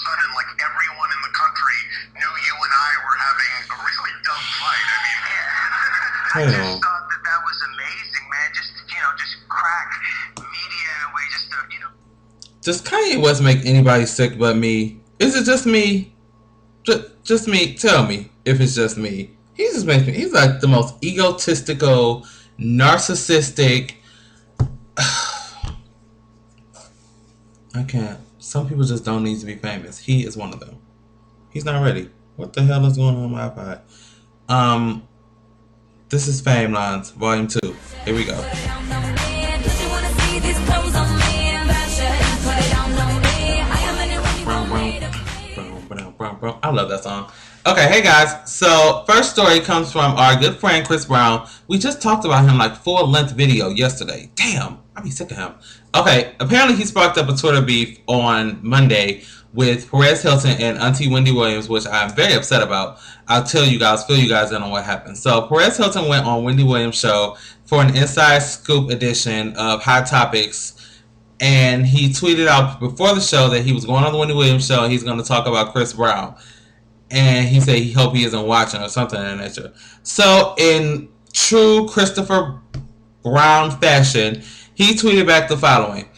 sudden, like, everyone in the country knew you and I were having a really dumb fight. I mean, I just thought that was amazing, man. Just, just crack media in a way, just to, Does Kanye West make anybody sick but me? Is it just me? Just me? Tell me if it's just me. He just makes me. He's like the most egotistical, narcissistic. I can't. Some people just don't need to be famous. He is one of them. He's not ready. What the hell is going on my iPod? This is Fame Lines, Volume 2. Here we go. I love that song. Okay, hey guys. So, first story comes from our good friend Chris Brown. We just talked about him like full-length video yesterday. Damn, I'd be sick of him. Okay, apparently he sparked up a Twitter beef on Monday with Perez Hilton and Auntie Wendy Williams, which I'm very upset about. I'll tell you guys, fill you guys in on what happened. So, Perez Hilton went on Wendy Williams' show for an Inside Scoop edition of Hot Topics. And he tweeted out before the show that he was going on the Wendy Williams show and he's going to talk about Chris Brown. And he said he hope he isn't watching or something of that nature. So in true Christopher Brown fashion, he tweeted back the following.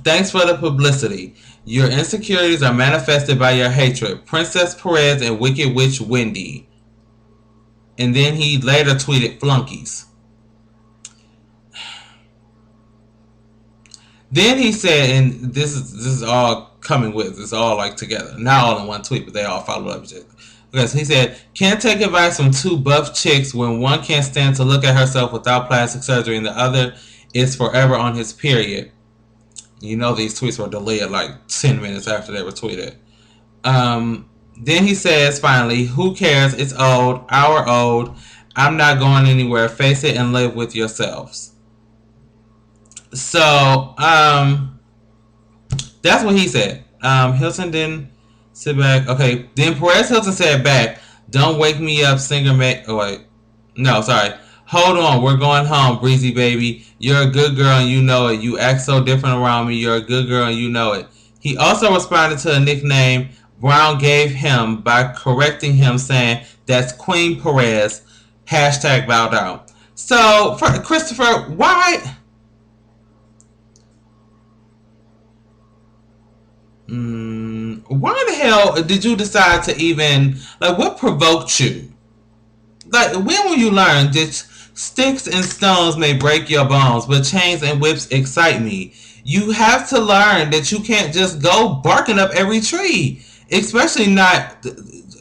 Thanks for the publicity. Your insecurities are manifested by your hatred. Princess Perez and Wicked Witch Wendy. And then he later tweeted flunkies. Then he said, and this is all coming with, it's all like together, not all in one tweet, but they all followed up. Okay, so he said, can't take advice from two buff chicks when one can't stand to look at herself without plastic surgery and the other is forever on his period. You know these tweets were deleted like 10 minutes after they were tweeted. Then he says, finally, who cares? It's old, our old. I'm not going anywhere. Face it and live with yourselves. So, that's what he said. Hilton didn't sit back. Okay, then Perez Hilton said back, don't wake me up, singer May. Oh, wait. No, sorry. Hold on, we're going home, breezy baby. You're a good girl and you know it. You act so different around me. You're a good girl and you know it. He also responded to a nickname Brown gave him by correcting him, saying, that's Queen Perez. Hashtag bow down. So, for Christopher, why... why the hell did you decide to even, like, what provoked you? Like, when will you learn that sticks and stones may break your bones, but chains and whips excite me? You have to learn that you can't just go barking up every tree. Especially not,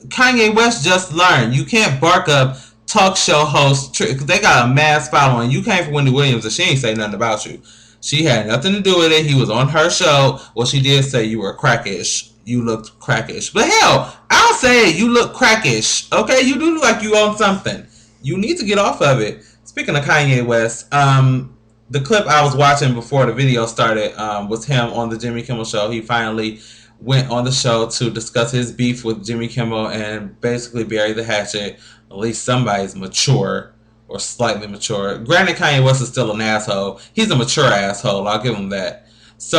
Kanye West just learned. You can't bark up talk show hosts, because they got a mass following. You came from Wendy Williams and she ain't say nothing about you. She had nothing to do with it. He was on her show. Well, she did say you were crackish. You looked crackish. But hell, I'll say it. You look crackish. Okay? You do look like you own something. You need to get off of it. Speaking of Kanye West, the clip I was watching before the video started was him on the Jimmy Kimmel show. He finally went on the show to discuss his beef with Jimmy Kimmel and basically bury the hatchet. At least somebody's mature. Or slightly mature. Granted, Kanye West is still an asshole. He's a mature asshole. I'll give him that. So,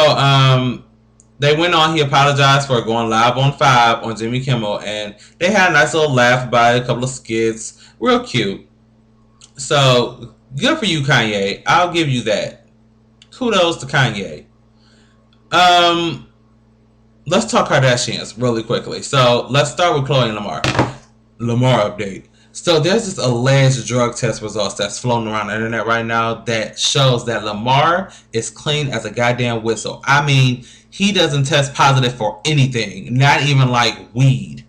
they went on. He apologized for going live on 5 on Jimmy Kimmel. And they had a nice little laugh about it. A couple of skits. Real cute. So, good for you, Kanye. I'll give you that. Kudos to Kanye. Let's talk Kardashians really quickly. So, let's start with Khloe and Lamar. Lamar update. So there's this alleged drug test results that's floating around the internet right now that shows that Lamar is clean as a goddamn whistle. I mean, he doesn't test positive for anything, not even like weed.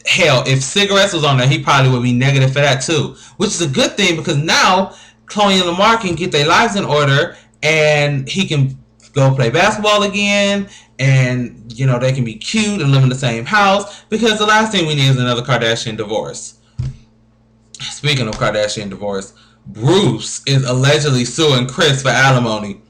Hell, if cigarettes was on there, he probably would be negative for that too, which is a good thing because now Khloe and Lamar can get their lives in order and he can go play basketball again and, you know, they can be cute and live in the same house because the last thing we need is another Kardashian divorce. Speaking of Kardashian divorce, Bruce is allegedly suing Kris for alimony.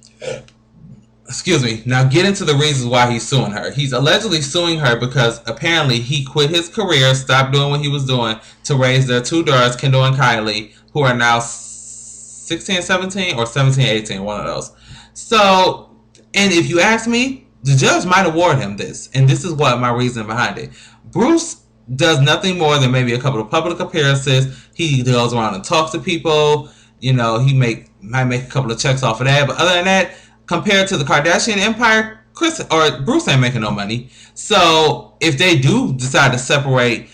Excuse me. Now get into the reasons why he's suing her. He's allegedly suing her because apparently he quit his career, stopped doing what he was doing to raise their 2 daughters, Kendall and Kylie, who are now 16 and 17 or 17 and 18, one of those. So, and if you ask me, The judge might award him this, and this is what my reason behind it. Bruce does nothing more than maybe a couple of public appearances. He goes around and talks to people. You know, might make a couple of checks off of that. But other than that, compared to the Kardashian empire, Kris or Bruce ain't making no money. So if they do decide to separate,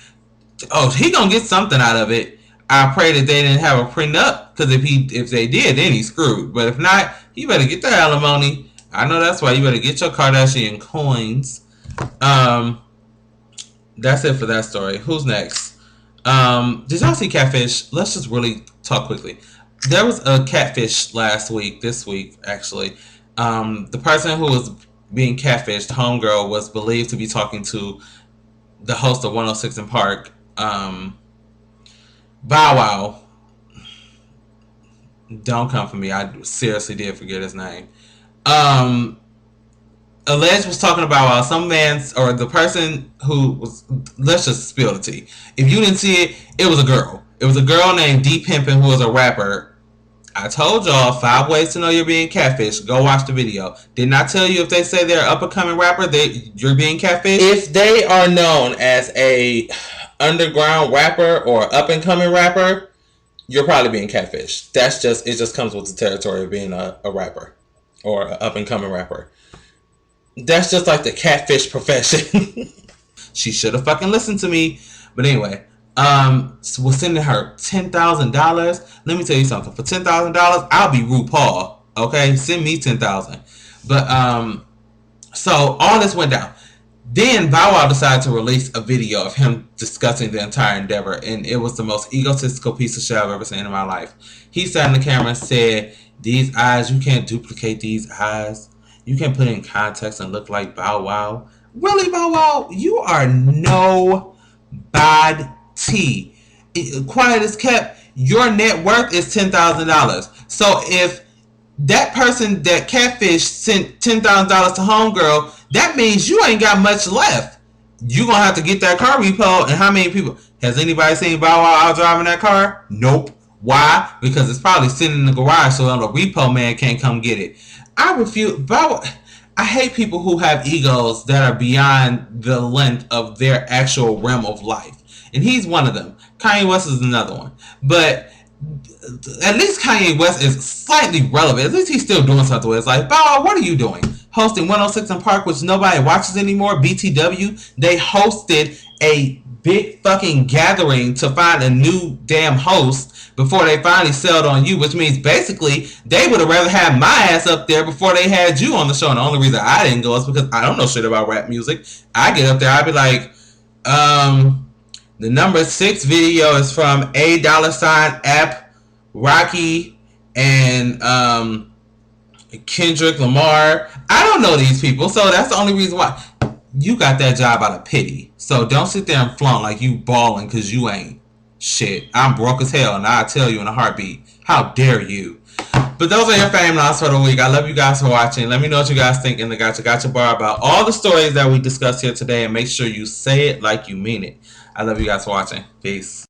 he gonna get something out of it. I pray that they didn't have a prenup, because if they did, then he's screwed. But if not, he better get the alimony. I know that's why you better get your Kardashian coins. That's it for that story. Who's next? Did y'all see Catfish? Let's just really talk quickly. There was a Catfish this week actually. The person who was being catfished, homegirl, was believed to be talking to the host of 106 in Park, Bow Wow. Don't come for me. I seriously did forget his name. Alleged was talking about some man's, or the person who was, let's just spill the tea. If you didn't see it, it was a girl. It was a girl named D Pimpin, who was a rapper. I told y'all 5 ways to know you're being catfished. Go watch the video. Didn't I tell you if they say they're up and coming rapper, you're being catfished? If they are known as a underground rapper or up and coming rapper, you're probably being catfished. It just comes with the territory of being a rapper or an up and coming rapper. That's just like the catfish profession. She should have fucking listened to me. But anyway, so we're sending her $10,000. Let me tell you something. For $10,000, I'll be RuPaul. Okay, send me $10,000. But so all this went down. Then Bow Wow decided to release a video of him discussing the entire endeavor, and it was the most egotistical piece of shit I've ever seen in my life. He sat in the camera and said, "These eyes, you can't duplicate these eyes. You can't put it in context and look like Bow Wow." Really, Bow Wow? You are nobody. Quiet as kept, your net worth is $10,000. So if that person, that catfish, sent $10,000 to homegirl, that means you ain't got much left. You gonna have to get that car repo. And how many people? Has anybody seen Bow Wow out driving that car? Nope. Why? Because it's probably sitting in the garage, so the repo man can't come get it. I refuse. I hate people who have egos that are beyond the length of their actual realm of life. And he's one of them. Kanye West is another one. But at least Kanye West is slightly relevant. At least he's still doing something with it. It's like, Bow Wow, what are you doing? Hosting 106 in Park, which nobody watches anymore, BTW. They hosted a big fucking gathering to find a new damn host before they finally settled on you, which means basically they would have rather had my ass up there before they had you on the show. And the only reason I didn't go is because I don't know shit about rap music. I get up there, I'd be like, the number 6 video is from $, App, Rocky, and Kendrick Lamar. I don't know these people, so that's the only reason why. You got that job out of pity. So don't sit there and flaunt like you balling, because you ain't. Shit, I'm broke as hell, and I'll tell you in a heartbeat. How dare you? But those are your fame loss for the week. I love you guys for watching. Let me know what you guys think in the Gotcha bar about all the stories that we discussed here today, and make sure you say it like you mean it. I love you guys for watching. Peace.